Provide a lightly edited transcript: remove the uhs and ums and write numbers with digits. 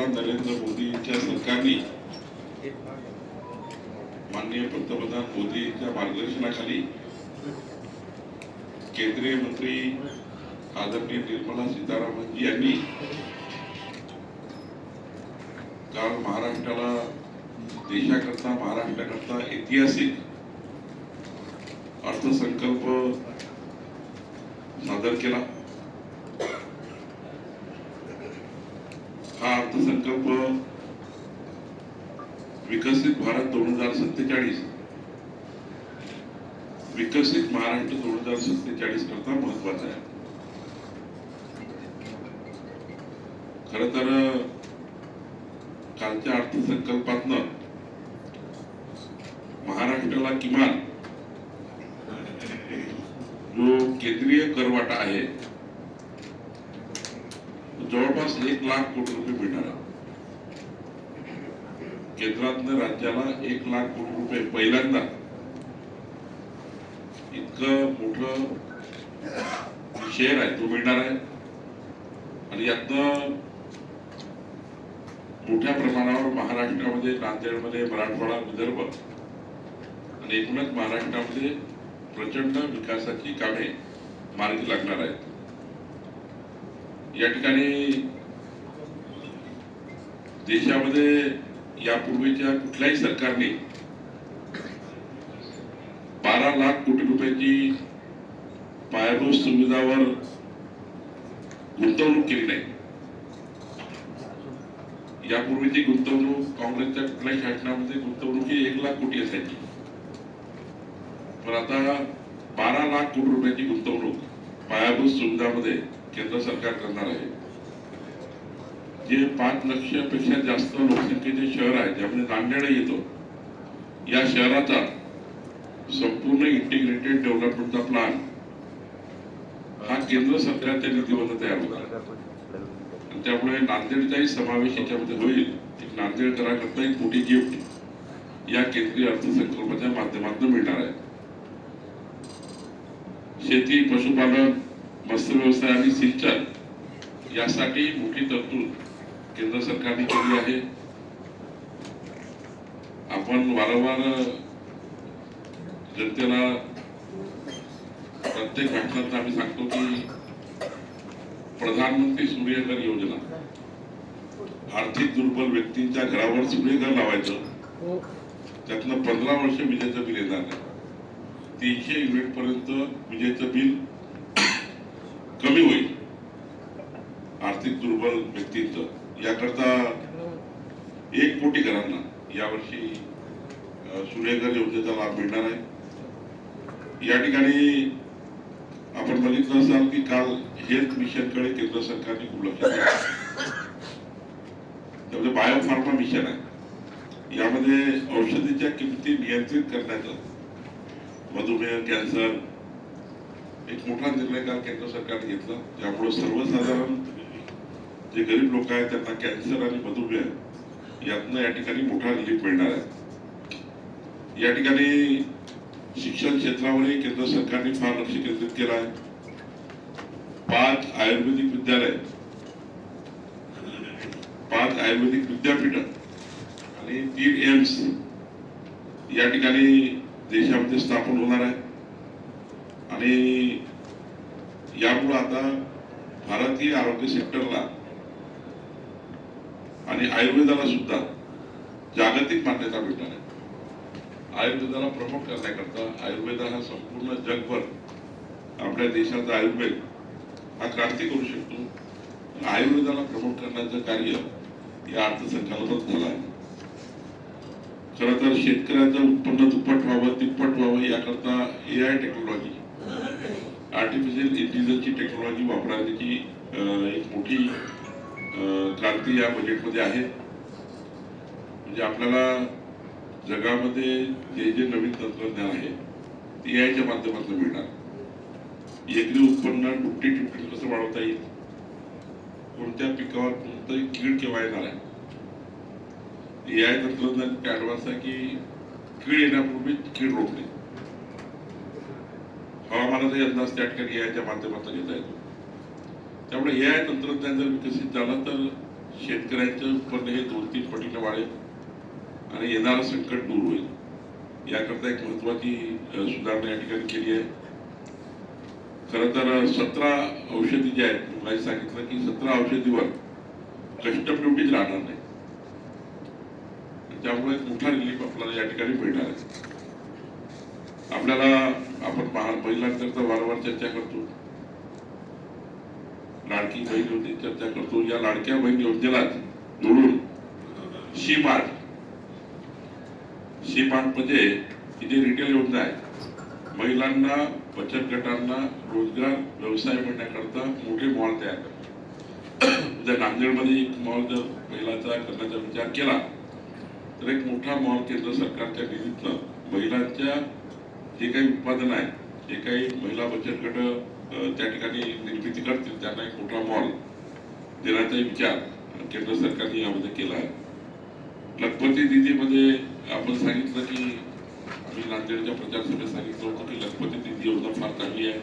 पंतप्रधान नरेंद्र मोदींच्या सरकारने माननीय पंतप्रधान मोदींच्या मार्गदर्शनाखाली केंद्रीय मंत्री आदरणीय निर्मला सीतारामन यांनी काल महाराष्ट्राला देशाकरता महाराष्ट्राकरता ऐतिहासिक अर्थसंकल्प सादर केला। हा अर्थसंकल्प विकसित भारत 2047 विकसित महाराष्ट्र 2047 करता महत्वाचा आहे। खरं तर कालच्या अर्थसंकल्पातनं महाराष्ट्राला किमान जो केंद्रीय करवाटा आहे जवळपास 1 लाख कोटी रुपये मिळणार आहे। केंद्रातनं राज्याला 1 लाख कोटी रुपये पहिल्यांदा इतकं मोठं शेअर आहे तो मिळणार आहे। आणि यातनं मोठ्या प्रमाणावर महाराष्ट्रामध्ये नांदेडमध्ये मराठवाडा विदर्भ आणि एकूणच महाराष्ट्रामध्ये प्रचंड विकासाची कामे मार्गी लागणार आहेत। या ठिकाणी देशामध्ये यापूर्वीच्या कुठल्याही सरकारने 12 लाख कोटी रुपयाची पायाभूत सुविधावर गुंतवणूक केली नाही। यापूर्वीची गुंतवणूक काँग्रेसच्या कुठल्याही शासनामध्ये गुंतवणूक ही 1 लाख कोटी असायची, पण आता 12 लाख कोटी रुपयाची गुंतवणूक पायाभूत सुविधामध्ये केंद्र सरकार करणार आहे। जे 5 लाखापेक्षा जास्त लोकसंख्येचे शहर आहे ज्यामध्ये नांदेड येतो, या शहराचा संपूर्ण इंटिग्रेटेड डेव्हलपमेंटचा प्लॅन हा केंद्र सरकारच्या निधीमधून तयार होणार, त्यामुळे नांदेडचाही समावेश याच्यामध्ये होईल। एक नांदेडकरांकरता एक मोठी गिफ्ट या केंद्रीय अर्थसंकल्पाच्या माध्यमातून मिळणार आहे। शेती, पशुपालन, मत्स्य व्यवसाय आणि सिंचन यासाठी मोठी तरतूद केंद्र सरकारने केली आहे। आपण वारंवार जनतेला प्रत्येक भाषणात आम्ही सांगतो की प्रधानमंत्री सूर्यघर योजना, आर्थिक दुर्बल व्यक्तींच्या घरावर सूर्यघर लावायचं, त्यातनं 15 वर्ष विजेचं बिल येणार नाही। 300 युनिट पर्यंत विजेचं बिल कमी होईल आर्थिक दुर्बल व्यक्तींचं। याकरता 1 कोटी घरांना यावर्षी सूर्यघर योजनेचा लाभ मिळणार आहे। या ठिकाणी आपण बघितलं असाल की काल हेल्थ मिशनकडे केंद्र सरकारने खूप लक्ष दिलं। त्यामध्ये बायोफार्मा मिशन आहे, यामध्ये औषधीच्या किमती नियंत्रित करण्याचं, मधुमेह, कॅन्सर एक मोठा निर्णय काल केंद्र सरकारने घेतला, ज्यामुळे सर्वसाधारण जे गरीब लोक आहेत त्यांना कॅन्सर आणि मधुमेह यातनं या ठिकाणी मोठा रिलीफ मिळणार आहे। या ठिकाणी शिक्षण क्षेत्रावरही केंद्र सरकारने फार लक्ष केंद्रित केलं आहे। 5 आयुर्वेदिक विद्यालय, 5 आयुर्वेदिक विद्यापीठ आणि 3 एम्स या ठिकाणी देशामध्ये स्थापन होणार आहे। आणि यामुळे आता भारतीय आरोग्य सेक्टरला आणि आयुर्वेदाला सुद्धा जागतिक मान्यता मिळणार आहे। आयुर्वेदाला प्रमोट करण्याकरता आयुर्वेद हा संपूर्ण जगभर आपल्या देशाचा आयुर्वेद हा क्रांती करू शकतो। आयुर्वेदाला प्रमोट करण्याचं कार्य या अर्थसंकल्पात झालं आहे। खरं तर शेतकऱ्याचं उत्पन्न दुप्पट व्हावं, तिप्पट व्हावं याकरता AI टेक्नॉलॉजी, आर्टिफिशियल इंटेलिजन्सची टेक्नॉलॉजी वापरण्याची एक मोठी क्रांती या बजेटमध्ये आहे। म्हणजे आपल्याला जगामध्ये जे जे नवीन तंत्रज्ञान आहे ते AI च्या माध्यमातून मिळणार। एकरी उत्पन्न दुप्पटीने कसं वाढवता येईल, कोणत्या पिकावर कोणतंही कीड केव्हा येणार आहे, AI तंत्रज्ञान ऍडव्हान्स आहे की कीड येण्यापूर्वी कीड रोखणे, हवामानाचा अंदाज त्या ठिकाणी AI च्या माध्यमातून घेता येतो। त्यामुळे AI तंत्रज्ञान जर विकसित झालं तर शेतकऱ्यांचे उत्पन्न हे 2-3 पटीने वाढेल आणि येणारं संकट दूर होईल. याकरता एक महत्वाची सुधारणा या ठिकाणी केली आहे. खरं तर 17 औषधी जे आहेत, मी सांगितलं की 17 औषधीवर कस्टम ड्युटीज राहणार नाही. त्यामुळे एक मोठा रिलीफ आपल्याला या ठिकाणी मिळणार आहे. आपल्याला आपण महिलांकरता वारंवार चर्चा करतो, लाडकी बहीण योजनेची चर्चा करतो. या लाडक्या बहीण योजनेला जोडून शी मार्ट म्हणजे ही जी रिटेल योजना आहे, महिलांना, बचत गटांना रोजगार व्यवसाय मिळण्याकरता मोठे मॉल तयार करतात. जर नांदेडमध्ये एक मॉल जर महिलांचा करण्याचा विचार केला तर एक मोठा मॉल केंद्र सरकारच्या निधीतनं महिलांच्या जे काही उत्पादन आहे, जे काही महिला बचत गट त्या ठिकाणी निर्मिती करतील, त्यांना एक मोठा मॉल देण्याचा विचार केंद्र सरकारने यामध्ये केला आहे. लखपती दीदीमध्ये आपण सांगितलं की आम्ही नांदेडच्या प्रचार सभेत सांगितलं होतं की लखपती दीदी योजना फार चांगली आहे.